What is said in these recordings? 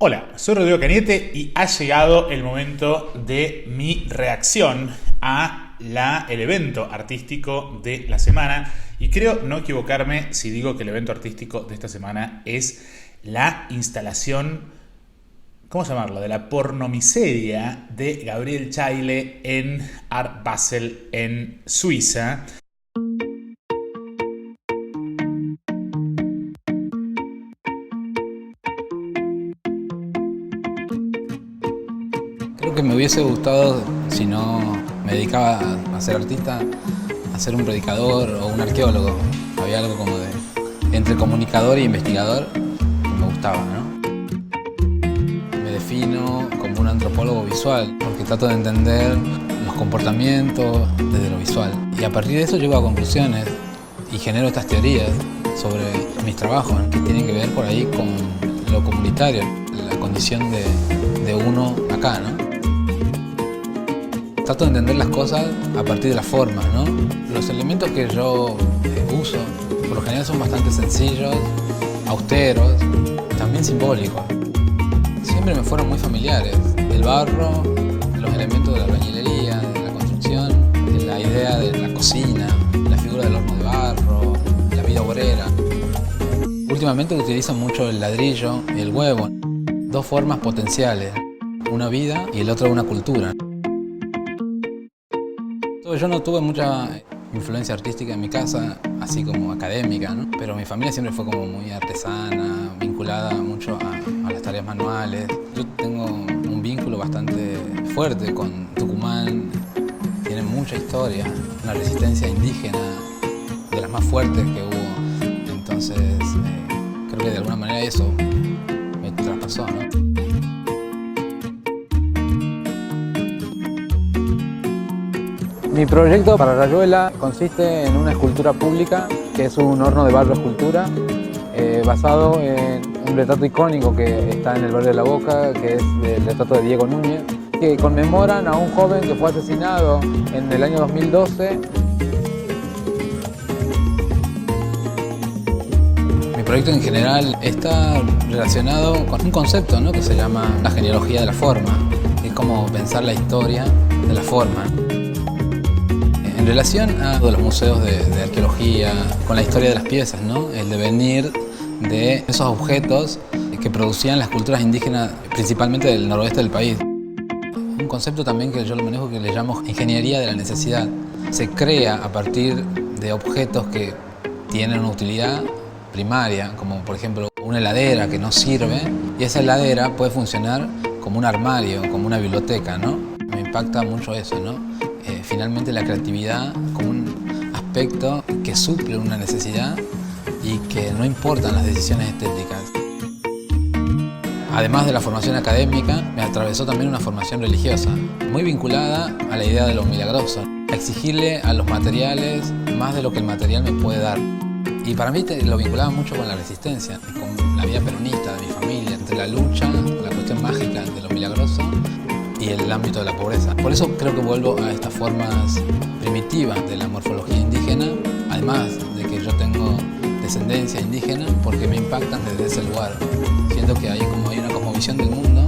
Hola, soy Rodrigo Cañete y ha llegado el momento de mi reacción a el evento artístico de la semana. Y creo no equivocarme si digo que el evento artístico de esta semana es la instalación, ¿cómo llamarlo?, de la pornomiseria de Gabriel Chaile en Art Basel en Suiza. Creo que me hubiese gustado, si no me dedicaba a ser artista, a ser un predicador o un arqueólogo. Había algo como de entre comunicador e investigador que me gustaba, ¿no? Me defino como un antropólogo visual porque trato de entender los comportamientos desde lo visual. Y a partir de eso llego a conclusiones y genero estas teorías sobre mis trabajos que tienen que ver por ahí con lo comunitario, la condición de uno acá, ¿no? Trato de entender las cosas a partir de las formas, ¿no? Los elementos que yo uso, por lo general son bastante sencillos, austeros, también simbólicos. Siempre me fueron muy familiares. El barro, los elementos de la albañilería, de la construcción, la idea de la cocina, la figura del horno de barro, la vida obrera. Últimamente utilizo mucho el ladrillo y el huevo, dos formas potenciales, una vida y el otro una cultura. Yo no tuve mucha influencia artística en mi casa, así como académica, ¿no? Pero mi familia siempre fue como muy artesana, vinculada mucho a las tareas manuales. Yo tengo un vínculo bastante fuerte con Tucumán, tiene mucha historia, una resistencia indígena de las más fuertes que hubo. Entonces, creo que de alguna manera eso me traspasó, ¿no? Mi proyecto para Rayuela consiste en una escultura pública, que es un horno de barro escultura, basado en un retrato icónico que está en el barrio de La Boca, que es el retrato de Diego Núñez, que conmemoran a un joven que fue asesinado en el año 2012. Mi proyecto en general está relacionado con un concepto, ¿no?, que se llama la genealogía de la forma, que es como pensar la historia de la forma. En relación a los museos de arqueología, con la historia de las piezas, ¿no?, el devenir de esos objetos que producían las culturas indígenas, principalmente del noroeste del país. Un concepto también que yo lo manejo que le llamo ingeniería de la necesidad. Se crea a partir de objetos que tienen una utilidad primaria, como por ejemplo una heladera que no sirve, y esa heladera puede funcionar como un armario, como una biblioteca, ¿no? Me impacta mucho eso, ¿no? Finalmente la creatividad como un aspecto que suple una necesidad y que no importan las decisiones estéticas. Además de la formación académica, me atravesó también una formación religiosa, muy vinculada a la idea de lo milagroso, a exigirle a los materiales más de lo que el material me puede dar. Y para mí lo vinculaba mucho con la resistencia, con la vida peronista de mi familia, entre la lucha, la cuestión mágica de lo milagroso y el ámbito de la pobreza. Por eso creo que vuelvo a estas formas primitivas de la morfología indígena, además de que yo tengo descendencia indígena, porque me impactan desde ese lugar. Siento que hay una cosmovisión del mundo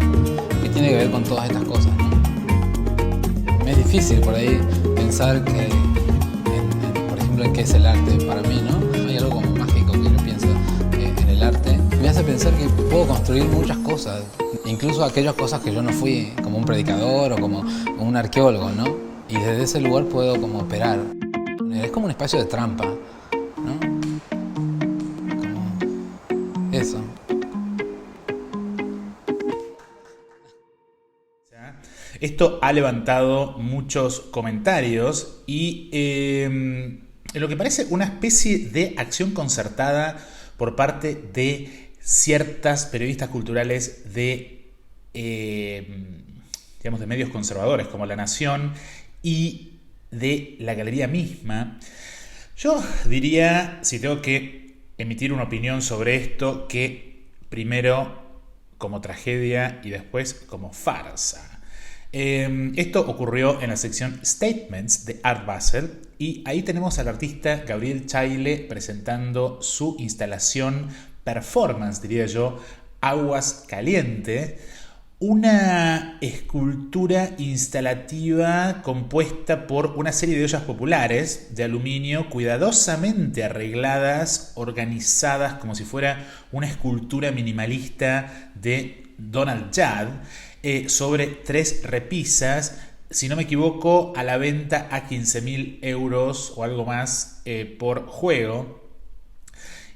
que tiene que ver con todas estas cosas, ¿no? Me es difícil por ahí pensar que, por ejemplo, en qué es el arte para mí, ¿no? Hay algo como mágico que yo pienso en el arte. Me hace pensar que puedo construir muchas cosas, incluso aquellas cosas que yo no fui, como un predicador o como un arqueólogo, ¿no? Y desde ese lugar puedo como operar. Es como un espacio de trampa, ¿no? Como eso. Esto ha levantado muchos comentarios y en lo que parece una especie de acción concertada por parte de ciertas periodistas culturales de, digamos, de medios conservadores como La Nación y de la galería misma. Yo diría, si tengo que emitir una opinión sobre esto, que primero como tragedia y después como farsa. Esto ocurrió en la sección Statements de Art Basel y ahí tenemos al artista Gabriel Chaile presentando su instalación performance, diría yo, Aguas Caliente, una escultura instalativa compuesta por una serie de ollas populares de aluminio cuidadosamente arregladas, organizadas como si fuera una escultura minimalista de Donald Judd, sobre 3 repisas, si no me equivoco, a la venta a 15.000 euros o algo más por juego.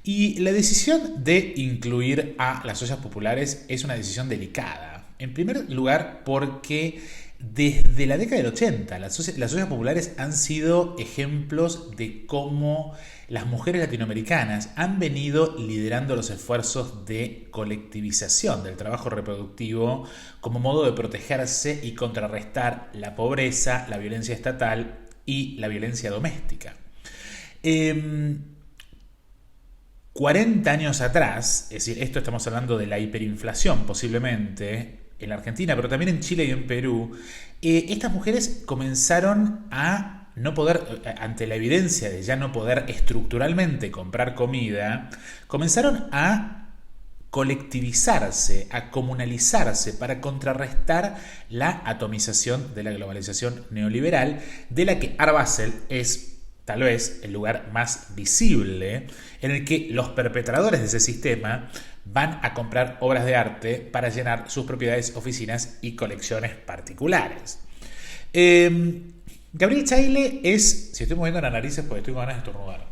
Y la decisión de incluir a las ollas populares es una decisión delicada. En primer lugar, porque desde la década del 80 las ollas populares han sido ejemplos de cómo las mujeres latinoamericanas han venido liderando los esfuerzos de colectivización del trabajo reproductivo como modo de protegerse y contrarrestar la pobreza, la violencia estatal y la violencia doméstica. 40 años atrás, es decir, esto estamos hablando de la hiperinflación posiblemente en la Argentina, pero también en Chile y en Perú, estas mujeres comenzaron a no poder, ante la evidencia de ya no poder estructuralmente comprar comida, comenzaron a colectivizarse, a comunalizarse para contrarrestar la atomización de la globalización neoliberal, de la que Art Basel es tal vez el lugar más visible en el que los perpetradores de ese sistema van a comprar obras de arte para llenar sus propiedades, oficinas y colecciones particulares. Gabriel Chaile es... Si estoy moviendo las narices porque estoy con ganas de estornudar.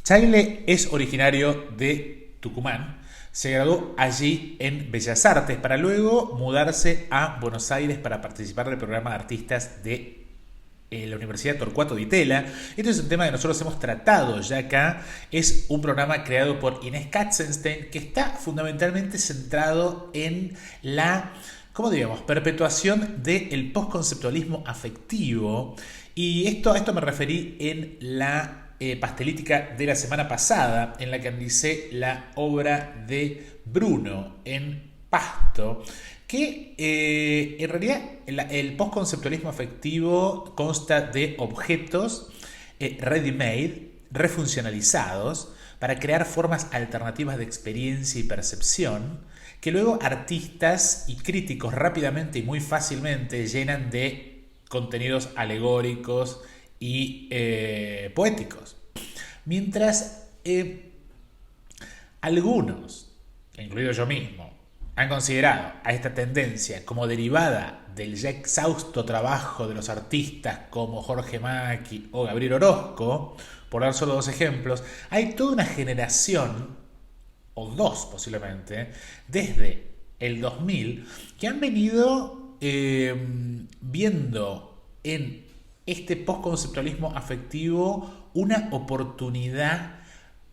Chaile es originario de Tucumán. Se graduó allí en Bellas Artes para luego mudarse a Buenos Aires para participar del programa de artistas de la Universidad Torcuato Di Tella. Este es un tema que nosotros hemos tratado ya acá. Es un programa creado por Inés Katzenstein que está fundamentalmente centrado en la, ¿cómo diríamos?, perpetuación del postconceptualismo afectivo. Y a esto me referí en la pastelítica de la semana pasada, en la que analicé la obra de Bruno en Pasto, que en realidad el postconceptualismo afectivo consta de objetos ready-made, refuncionalizados, para crear formas alternativas de experiencia y percepción, que luego artistas y críticos rápidamente y muy fácilmente llenan de contenidos alegóricos y poéticos. Mientras algunos, incluido yo mismo, han considerado a esta tendencia como derivada del ya exhausto trabajo de los artistas como Jorge Macchi o Gabriel Orozco, por dar solo 2 ejemplos, hay toda una generación, o 2 posiblemente, desde el 2000, que han venido viendo en este postconceptualismo afectivo una oportunidad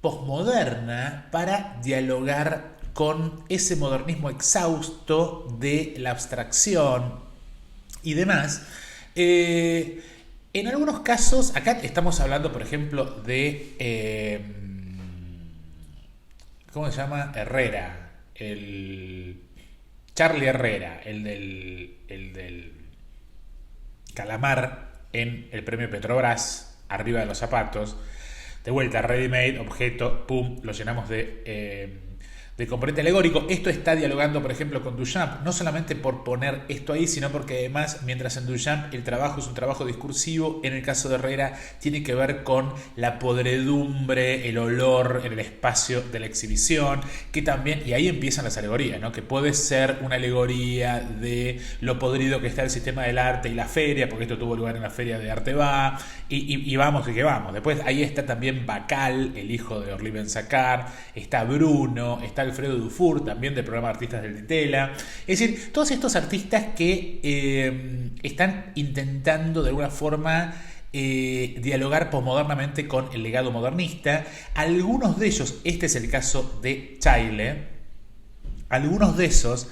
posmoderna para dialogar con ese modernismo exhausto de la abstracción y demás. En algunos casos, acá estamos hablando, por ejemplo, de ¿cómo se llama? Herrera, el Charlie Herrera, el del calamar en el premio Petrobras, arriba de los zapatos. De vuelta, ready made, objeto, pum, lo llenamos de componente alegórico. Esto está dialogando, por ejemplo, con Duchamp, no solamente por poner esto ahí, sino porque además, mientras en Duchamp el trabajo es un trabajo discursivo, en el caso de Herrera tiene que ver con la podredumbre, el olor en el espacio de la exhibición, que también, y ahí empiezan las alegorías, ¿no? Que puede ser una alegoría de lo podrido que está el sistema del arte y la feria, porque esto tuvo lugar en la feria de Arte Va, y vamos y que vamos. Después ahí está también Bacal, el hijo de Orly Ben-Sakar, está Bruno, está Alfredo Dufour, también del programa de artistas del Di Tella. Es decir, todos estos artistas que están intentando de alguna forma dialogar posmodernamente con el legado modernista. Algunos de ellos, este es el caso de Chaile, algunos de esos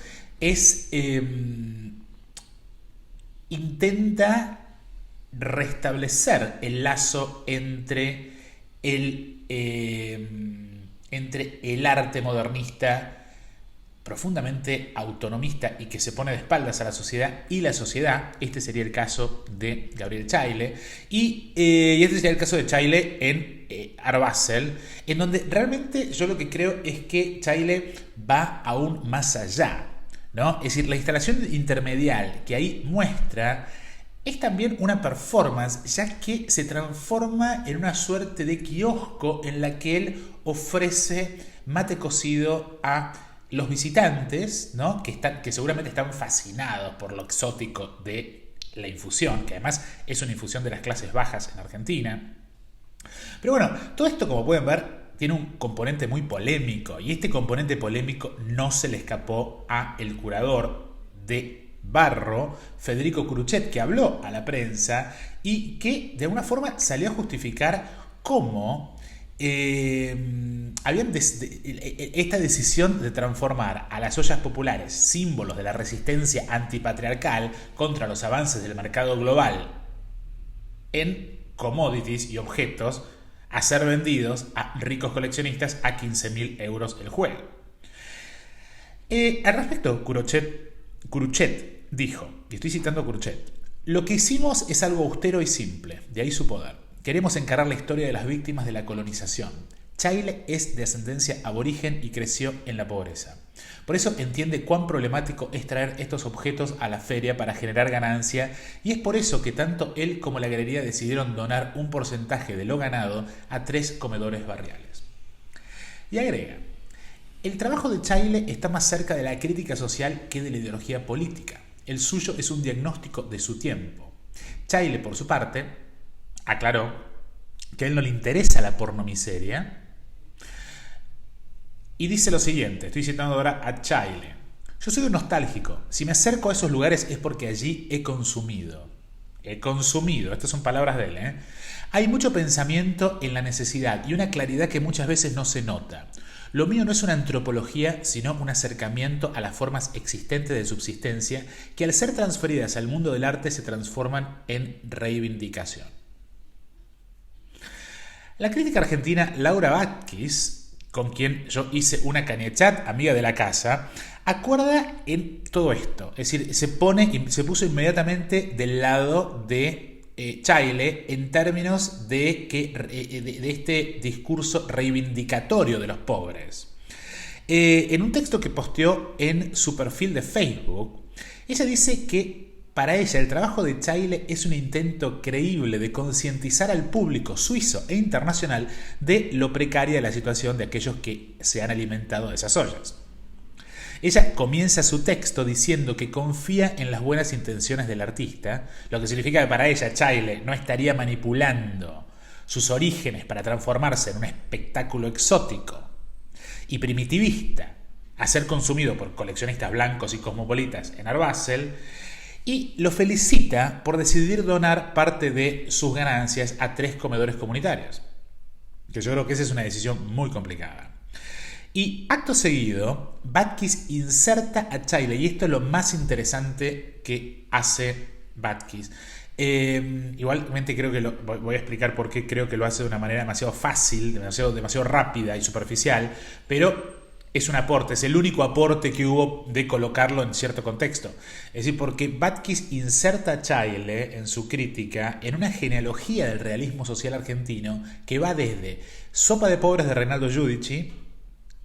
intenta restablecer el lazo entre el arte modernista profundamente autonomista y que se pone de espaldas a la sociedad y la sociedad. Este sería el caso de Gabriel Chaile y este sería el caso de Chaile en Art Basel, en donde realmente yo lo que creo es que Chaile va aún más allá, ¿no? Es decir, la instalación intermedial que ahí muestra es también una performance, ya que se transforma en una suerte de kiosco en la que él ofrece mate cocido a los visitantes, ¿no? que seguramente están fascinados por lo exótico de la infusión, que además es una infusión de las clases bajas en Argentina. Pero bueno, todo esto, como pueden ver, tiene un componente muy polémico, y este componente polémico no se le escapó a el curador de Barro, Federico Curuchet, que habló a la prensa y que de alguna forma salió a justificar cómo esta decisión de transformar a las ollas populares, símbolos de la resistencia antipatriarcal contra los avances del mercado global, en commodities y objetos a ser vendidos a ricos coleccionistas a 15.000 euros el juego. Al respecto, Curuchet dijo, y estoy citando a Curuchet: lo que hicimos es algo austero y simple, de ahí su poder. Queremos encarar la historia de las víctimas de la colonización. Chaile es de ascendencia aborigen y creció en la pobreza. Por eso entiende cuán problemático es traer estos objetos a la feria para generar ganancia, y es por eso que tanto él como la galería decidieron donar un porcentaje de lo ganado a 3 comedores barriales. Y agrega: el trabajo de Chaile está más cerca de la crítica social que de la ideología política. El suyo es un diagnóstico de su tiempo. Chaile, por su parte, aclaró que a él no le interesa la pornomiseria y dice lo siguiente, estoy citando ahora a Chaile: yo soy un nostálgico, si me acerco a esos lugares es porque allí he consumido, estas son palabras de él, Hay mucho pensamiento en la necesidad y una claridad que muchas veces no se nota. Lo mío no es una antropología, sino un acercamiento a las formas existentes de subsistencia que al ser transferidas al mundo del arte se transforman en reivindicación. La crítica argentina Laura Batkis, con quien yo hice una cañechat, amiga de la casa, acuerda en todo esto. Es decir, se puso inmediatamente del lado de Chaile en términos de este discurso reivindicatorio de los pobres. En un texto que posteó en su perfil de Facebook, ella dice que para ella el trabajo de Chaile es un intento creíble de concientizar al público suizo e internacional de lo precaria de la situación de aquellos que se han alimentado de esas ollas. Ella comienza su texto diciendo que confía en las buenas intenciones del artista, lo que significa que para ella Chaile no estaría manipulando sus orígenes para transformarse en un espectáculo exótico y primitivista a ser consumido por coleccionistas blancos y cosmopolitas en Art Basel, y lo felicita por decidir donar parte de sus ganancias a 3 comedores comunitarios, que yo creo que esa es una decisión muy complicada. Y acto seguido, Batkis inserta a Chaile, y esto es lo más interesante que hace Batkis. Igualmente creo que voy a explicar por qué creo que lo hace de una manera demasiado fácil, demasiado rápida y superficial, pero es un aporte, es el único aporte que hubo de colocarlo en cierto contexto. Es decir, porque Batkis inserta a Chaile en su crítica en una genealogía del realismo social argentino que va desde Sopa de Pobres de Reinaldo Giudici,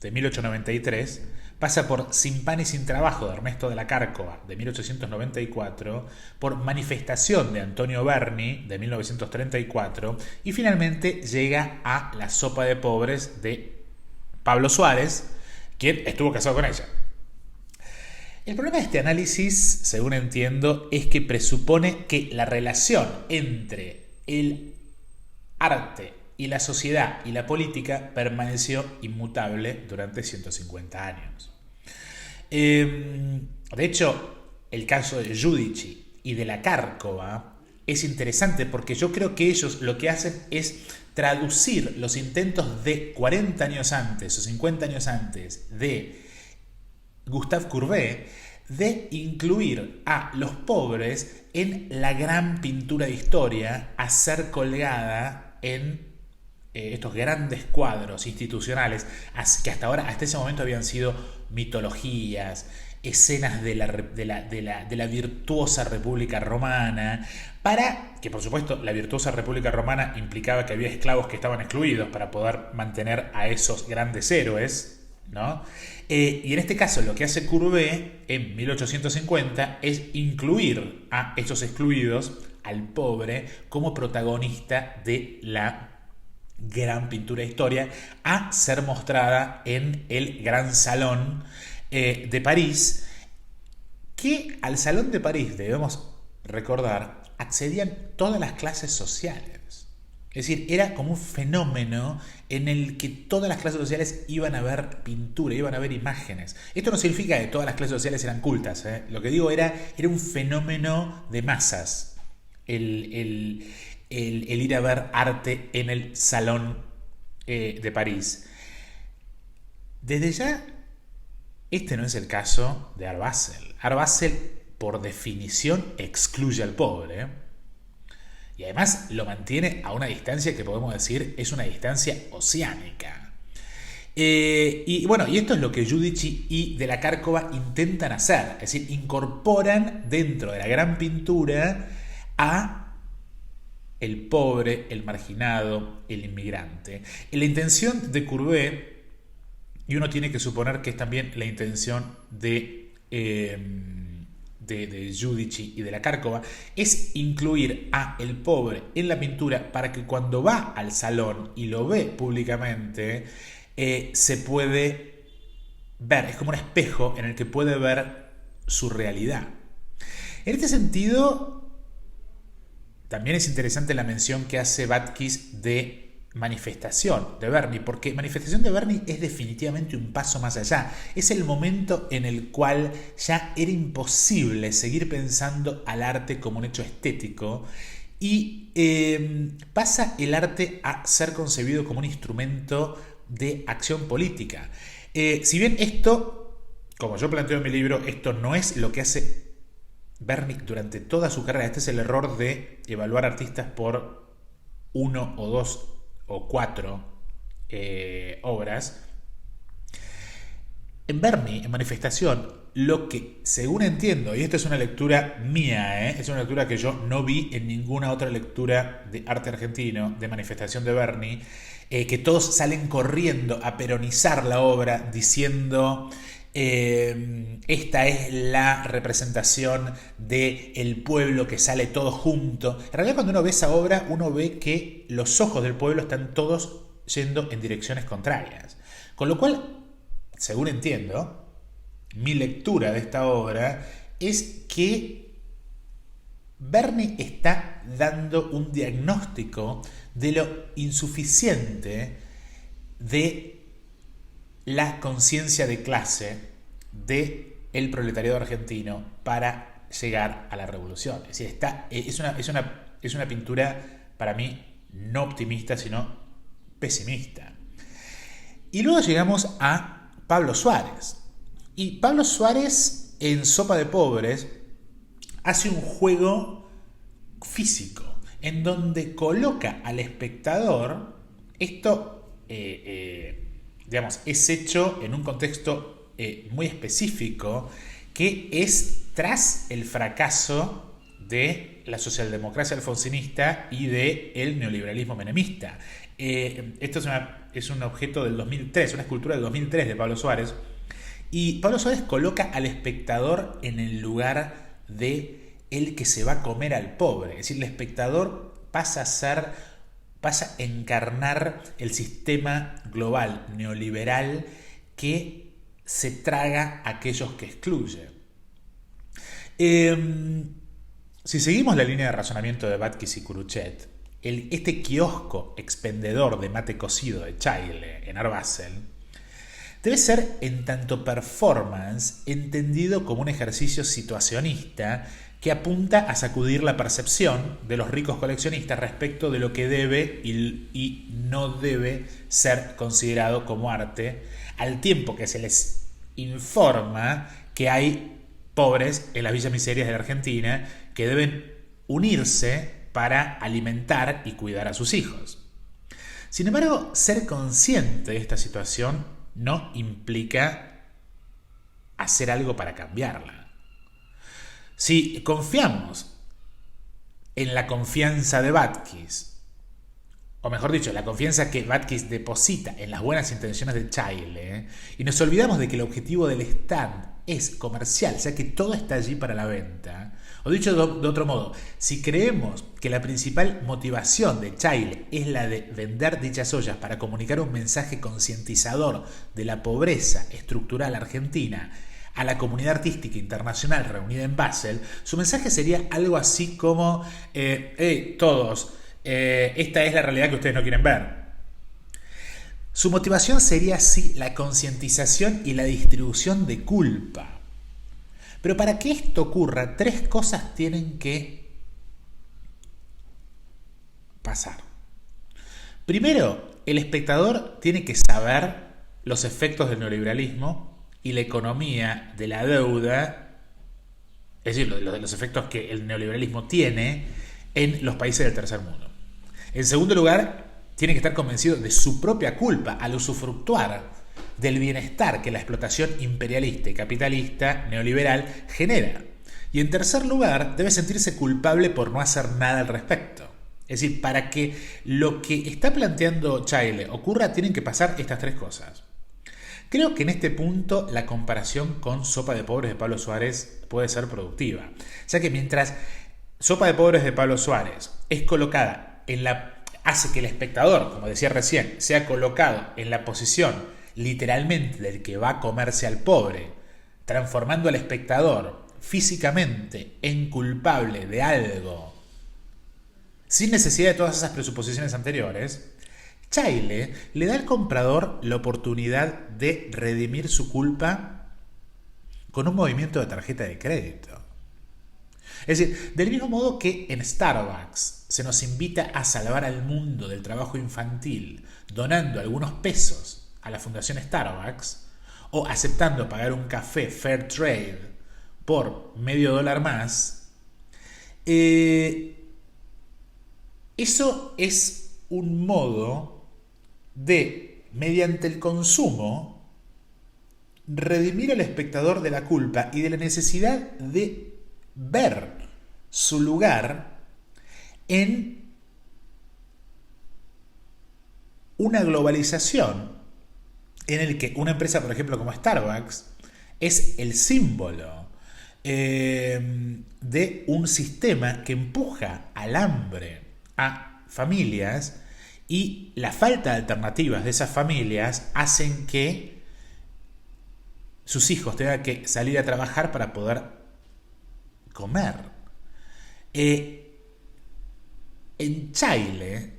de 1893, pasa por Sin pan y sin trabajo de Ernesto de la Cárcova, de 1894, por Manifestación de Antonio Berni, de 1934, y finalmente llega a La Sopa de Pobres de Pablo Suárez, quien estuvo casado con ella. El problema de este análisis, según entiendo, es que presupone que la relación entre el arte y la sociedad y la política permaneció inmutable durante 150 años. De hecho, el caso de Giudici y de la Cárcova es interesante porque yo creo que ellos lo que hacen es traducir los intentos de 40 años antes o 50 años antes de Gustave Courbet de incluir a los pobres en la gran pintura de historia a ser colgada en estos grandes cuadros institucionales que hasta ese momento habían sido mitologías, escenas de la virtuosa República Romana, para que por supuesto la virtuosa República Romana implicaba que había esclavos que estaban excluidos para poder mantener a esos grandes héroes, ¿no? Y en este caso lo que hace Courbet en 1850 es incluir a esos excluidos, al pobre, como protagonista de la gran pintura de historia, a ser mostrada en el Gran Salón de París, que al Salón de París, debemos recordar, accedían todas las clases sociales. Es decir, era como un fenómeno en el que todas las clases sociales iban a ver pintura, iban a ver imágenes. Esto no significa que todas las clases sociales eran cultas, ¿eh? Lo que digo era un fenómeno de masas, el ir a ver arte en el Salón de París. Desde ya, este no es el caso de Art Basel. Art Basel, por definición, excluye al pobre. Y además lo mantiene a una distancia que podemos decir es una distancia oceánica. Y esto es lo que Giudici y de la Cárcova intentan hacer. Es decir, incorporan dentro de la gran pintura a el pobre, el marginado, el inmigrante. Y la intención de Courbet, y uno tiene que suponer que es también la intención de Giudici y de la Cárcova, es incluir a el pobre en la pintura para que cuando va al salón y lo ve públicamente, se puede ver, es como un espejo en el que puede ver su realidad. En este sentido, también es interesante la mención que hace Batkis de Manifestación de Berni, porque Manifestación de Berni es definitivamente un paso más allá. Es el momento en el cual ya era imposible seguir pensando al arte como un hecho estético y pasa el arte a ser concebido como un instrumento de acción política. Si bien esto, como yo planteo en mi libro, esto no es lo que hace Berni durante toda su carrera. Este es el error de evaluar artistas por 1 o 2 o 4 obras. En Berni, en Manifestación, lo que, según entiendo, y esta es una lectura mía, es una lectura que yo no vi en ninguna otra lectura de arte argentino, de Manifestación de Berni, que todos salen corriendo a peronizar la obra diciendo esta es la representación del pueblo que sale todo junto. En realidad, cuando uno ve esa obra, uno ve que los ojos del pueblo están todos yendo en direcciones contrarias. Con lo cual, según entiendo, mi lectura de esta obra es que Berni está dando un diagnóstico de lo insuficiente de la conciencia de clase del proletariado argentino para llegar a la revolución. Es decir, es una pintura para mí no optimista, sino pesimista. Y luego llegamos a Pablo Suárez. Y Pablo Suárez, en Sopa de Pobres, hace un juego físico en donde coloca al espectador, esto es hecho en un contexto muy específico, que es tras el fracaso de la socialdemocracia alfonsinista y del neoliberalismo menemista. Esto es un objeto del 2003, una escultura del 2003 de Pablo Suárez, y Pablo Suárez coloca al espectador en el lugar de el que se va a comer al pobre. Es decir, el espectador pasa a encarnar el sistema global neoliberal que se traga a aquellos que excluye. Si seguimos la línea de razonamiento de Batkis y Curuchet, este kiosco expendedor de mate cocido de Chaille en Art Basel debe ser, en tanto performance, entendido como un ejercicio situacionista que apunta a sacudir la percepción de los ricos coleccionistas respecto de lo que debe y no debe ser considerado como arte, al tiempo que se les informa que hay pobres en las villas miserias de la Argentina que deben unirse para alimentar y cuidar a sus hijos. Sin embargo, ser consciente de esta situación no implica hacer algo para cambiarla. Si confiamos en la confianza de Batkis, o mejor dicho, la confianza que Batkis deposita en las buenas intenciones de Chaile, y nos olvidamos de que el objetivo del stand es comercial, o sea que todo está allí para la venta. O dicho de otro modo, si creemos que la principal motivación de Chaile es la de vender dichas ollas para comunicar un mensaje concientizador de la pobreza estructural argentina a la comunidad artística internacional reunida en Basel, su mensaje sería algo así como hey, todos, esta es la realidad que ustedes no quieren ver. Su motivación sería así la concientización y la distribución de culpa. Pero para que esto ocurra, tres cosas tienen que pasar. Primero, el espectador tiene que saber los efectos del neoliberalismo y la economía de la deuda, es decir, los efectos que el neoliberalismo tiene en los países del tercer mundo. En segundo lugar, tiene que estar convencido de su propia culpa al usufructuar del bienestar que la explotación imperialista y capitalista neoliberal genera. Y en tercer lugar, debe sentirse culpable por no hacer nada al respecto. Es decir, para que lo que está planteando Chaile ocurra, tienen que pasar estas tres cosas. Creo que en este punto la comparación con Sopa de Pobres de Pablo Suárez puede ser productiva. O sea que mientras Sopa de Pobres de Pablo Suárez es colocada hace que el espectador, como decía recién, sea colocado en la posición literalmente del que va a comerse al pobre, transformando al espectador físicamente en culpable de algo, sin necesidad de todas esas presuposiciones anteriores, Chaile le da al comprador la oportunidad de redimir su culpa con un movimiento de tarjeta de crédito. Es decir, del mismo modo que en Starbucks se nos invita a salvar al mundo del trabajo infantil donando algunos pesos a la Fundación Starbucks o aceptando pagar un café fair trade por $0.50 más, eso es un modo de, mediante el consumo, redimir al espectador de la culpa y de la necesidad de ver su lugar en una globalización en el que una empresa, por ejemplo, como Starbucks, es el símbolo de un sistema que empuja al hambre a familias, y la falta de alternativas de esas familias hacen que sus hijos tengan que salir a trabajar para poder comer. En Chile,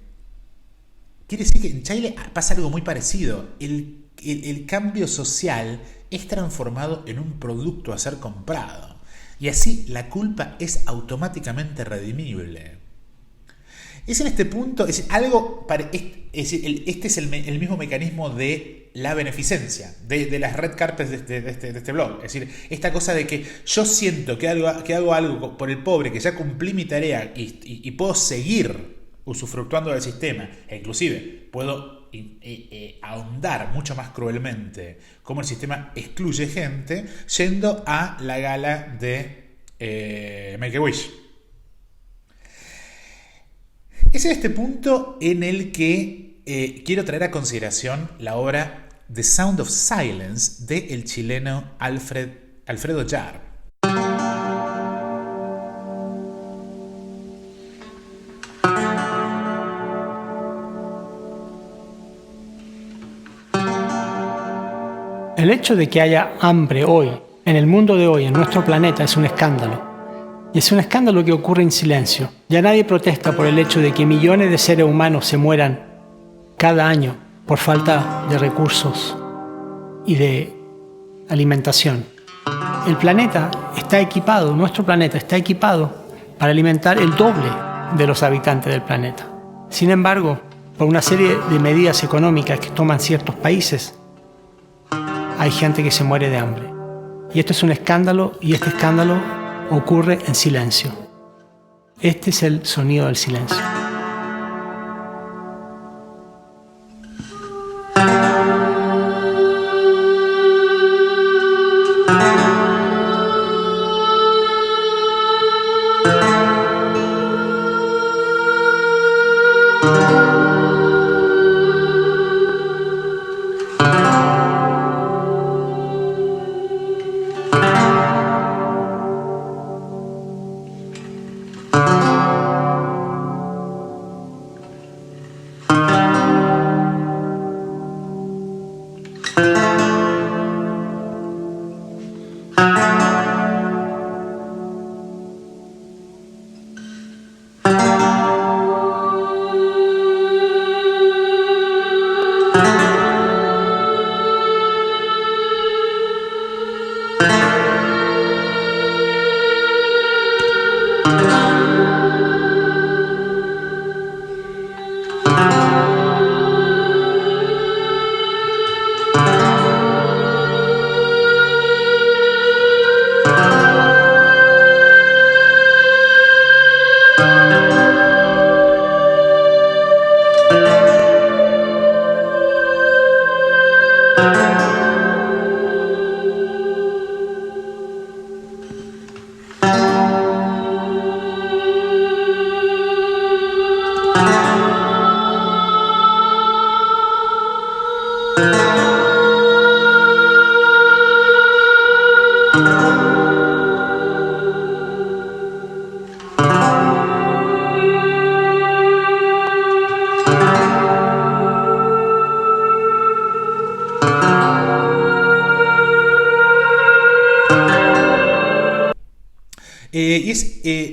quiere decir que en Chile pasa algo muy parecido. El cambio social es transformado en un producto a ser comprado. Y así la culpa es automáticamente redimible. Es en este punto, este es el mismo mecanismo de la beneficencia, de las red carpets de este blog. Es decir, esta cosa de que yo siento que hago algo por el pobre, que ya cumplí mi tarea y puedo seguir usufructuando del sistema, e inclusive puedo ahondar mucho más cruelmente cómo el sistema excluye gente, yendo a la gala de Make-A-Wish. Es en este punto en el que quiero traer a consideración la obra The Sound of Silence de el chileno Alfredo Yarr. El hecho de que haya hambre hoy, en el mundo de hoy, en nuestro planeta, es un escándalo. Y es un escándalo que ocurre en silencio. Ya nadie protesta por el hecho de que millones de seres humanos se mueran cada año por falta de recursos y de alimentación. El planeta está equipado, nuestro planeta está equipado para alimentar el doble de los habitantes del planeta. Sin embargo, por una serie de medidas económicas que toman ciertos países, hay gente que se muere de hambre. Y esto es un escándalo, y este escándalo ocurre en silencio. Este es el sonido del silencio.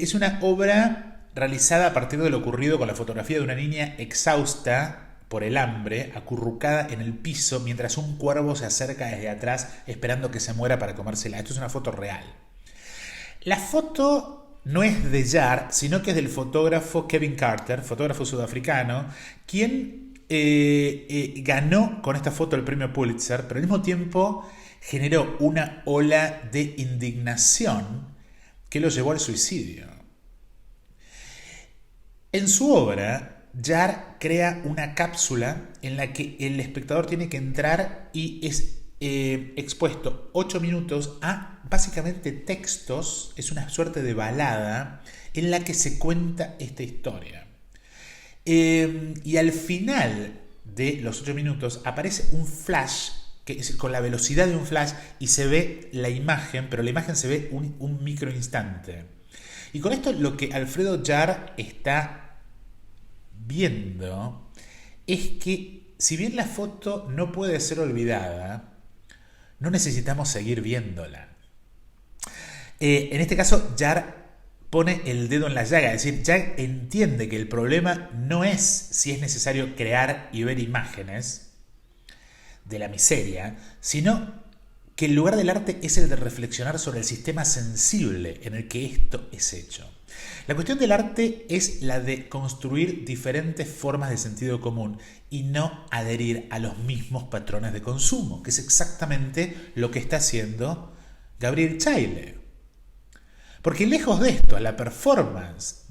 Es una obra realizada a partir de lo ocurrido con la fotografía de una niña exhausta por el hambre, acurrucada en el piso, mientras un cuervo se acerca desde atrás esperando que se muera para comérsela. Esto es una foto real. La foto no es de Jarre, sino que es del fotógrafo Kevin Carter, fotógrafo sudafricano, quien ganó con esta foto el premio Pulitzer, pero al mismo tiempo generó una ola de indignación que lo llevó al suicidio. En su obra, Jarre crea una cápsula en la que el espectador tiene que entrar y es expuesto 8 minutos a básicamente textos, es una suerte de balada en la que se cuenta esta historia. Y al final de los 8 minutos aparece un flash que es con la velocidad de un flash y se ve la imagen, pero la imagen se ve un microinstante. Y con esto lo que Alfredo Jarre está viendo es que si bien la foto no puede ser olvidada, no necesitamos seguir viéndola. En este caso, Jarre pone el dedo en la llaga, es decir, Jarre entiende que el problema no es si es necesario crear y ver imágenes de la miseria, sino que el lugar del arte es el de reflexionar sobre el sistema sensible en el que esto es hecho. La cuestión del arte es la de construir diferentes formas de sentido común y no adherir a los mismos patrones de consumo, que es exactamente lo que está haciendo Gabriel Chailly. Porque lejos de esto, la performance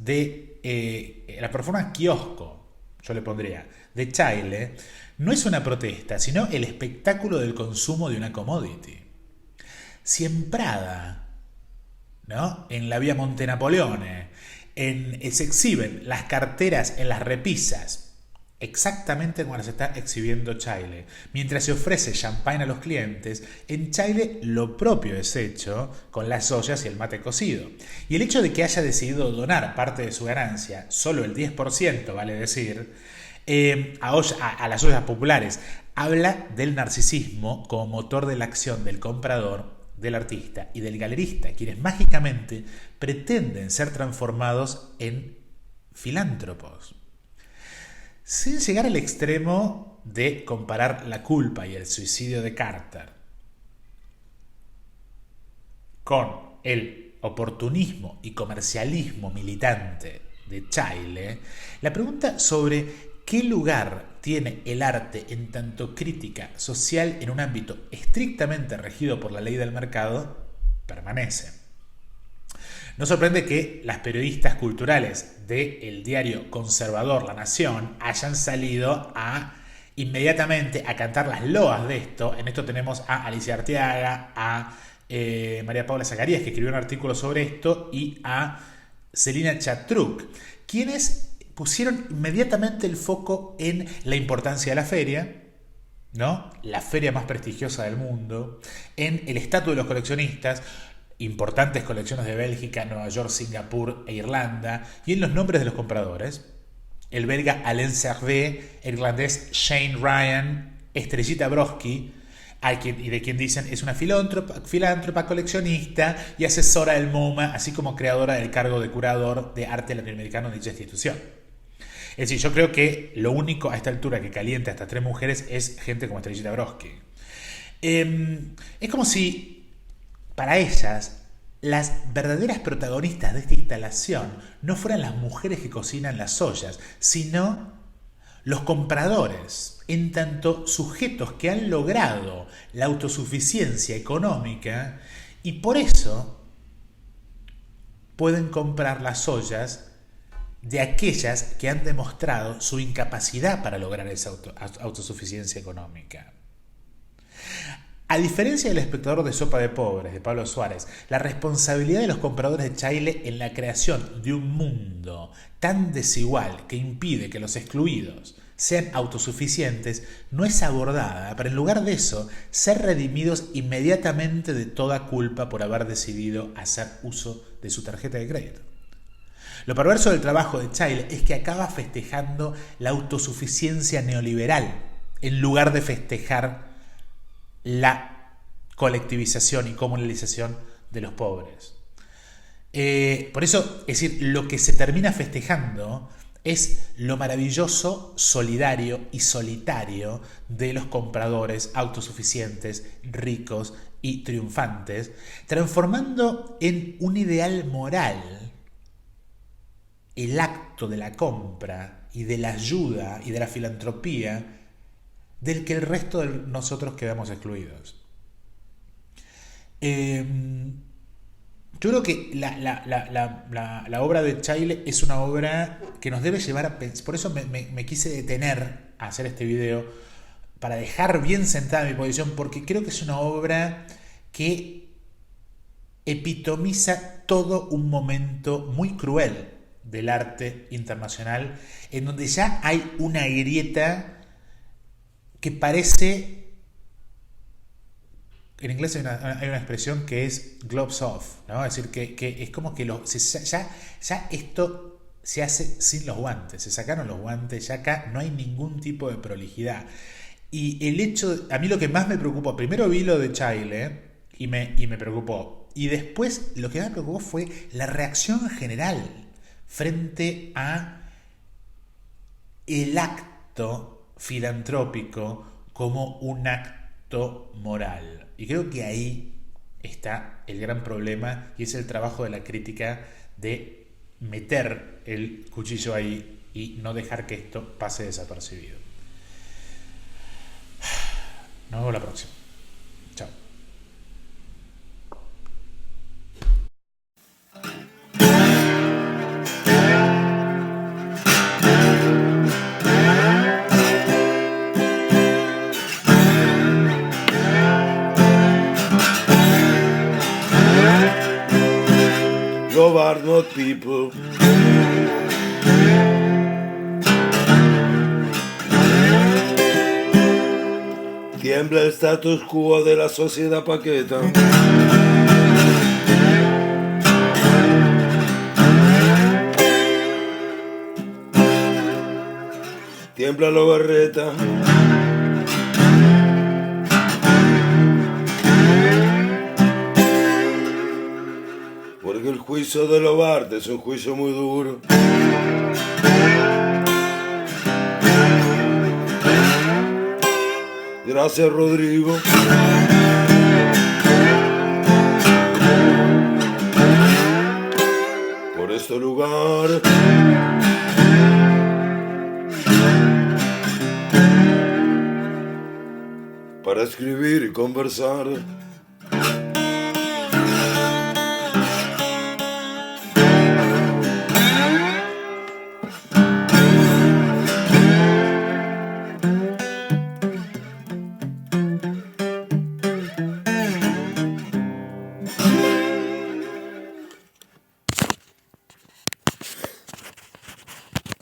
kiosco, yo le pondría, de Chailly, no es una protesta, sino el espectáculo del consumo de una commodity. Si en Prada, ¿no?, en la vía Monte Napoleone, se exhiben las carteras en las repisas, exactamente como las está exhibiendo Chailly, mientras se ofrece champagne a los clientes, en Chailly lo propio es hecho con las ollas y el mate cocido. Y el hecho de que haya decidido donar parte de su ganancia, solo el 10%, vale decir, a las ollas populares, habla del narcisismo como motor de la acción del comprador, del artista y del galerista, quienes mágicamente pretenden ser transformados en filántropos. Sin llegar al extremo de comparar la culpa y el suicidio de Carter con el oportunismo y comercialismo militante de Chailly, la pregunta sobre ¿qué lugar tiene el arte en tanto crítica social en un ámbito estrictamente regido por la ley del mercado? Permanece. No sorprende que las periodistas culturales del diario conservador La Nación hayan salido inmediatamente a cantar las loas de esto. En esto tenemos a Alicia Arteaga, a María Paula Zacarías, que escribió un artículo sobre esto, y a Celina Chatruc, quienes pusieron inmediatamente el foco en la importancia de la feria, ¿no?, la feria más prestigiosa del mundo, en el estatus de los coleccionistas, importantes colecciones de Bélgica, Nueva York, Singapur e Irlanda, y en los nombres de los compradores: el belga Alain Servet, el irlandés Shane Ryan, Estrellita Brodsky, y de quien dicen es una filántropa coleccionista y asesora del MoMA, así como creadora del cargo de curador de arte latinoamericano de dicha institución. Es decir, yo creo que lo único a esta altura que calienta a estas 3 mujeres es gente como Estrellita Brodsky. Es como si para ellas las verdaderas protagonistas de esta instalación no fueran las mujeres que cocinan las ollas, sino los compradores, en tanto sujetos que han logrado la autosuficiencia económica y por eso pueden comprar las ollas de aquellas que han demostrado su incapacidad para lograr esa autosuficiencia económica. A diferencia del espectador de Sopa de Pobres, de Pablo Suárez, la responsabilidad de los compradores de Chaille en la creación de un mundo tan desigual que impide que los excluidos sean autosuficientes no es abordada, pero en lugar de eso, ser redimidos inmediatamente de toda culpa por haber decidido hacer uso de su tarjeta de crédito. Lo perverso del trabajo de Chaille es que acaba festejando la autosuficiencia neoliberal en lugar de festejar la colectivización y comunalización de los pobres. Por eso, es decir, lo que se termina festejando es lo maravilloso, solidario y solitario de los compradores autosuficientes, ricos y triunfantes, transformando en un ideal moral el acto de la compra y de la ayuda y de la filantropía del que el resto de nosotros quedamos excluidos. Yo creo que la obra de Chaille es una obra que nos debe llevar a pensar. Por eso me quise detener a hacer este video, para dejar bien sentada mi posición, porque creo que es una obra que epitomiza todo un momento muy cruel del arte internacional, en donde ya hay una grieta que parece, en inglés hay una expresión que es gloves off, ¿no? Es decir, que es como que ya esto se hace sin los guantes, se sacaron los guantes, ya acá no hay ningún tipo de prolijidad. Y el hecho, a mí lo que más me preocupó, primero vi lo de Chaille y me preocupó, y después lo que más me preocupó fue la reacción general frente a el acto filantrópico como un acto moral. Y creo que ahí está el gran problema, y es el trabajo de la crítica de meter el cuchillo ahí y no dejar que esto pase desapercibido. Nos vemos la próxima. Chao. Love are not people. Tiembla el status quo de la sociedad paqueta. Tiembla la barreta. Porque el juicio de Lobart es un juicio muy duro. Gracias, Rodrigo. Por este lugar. Para escribir y conversar.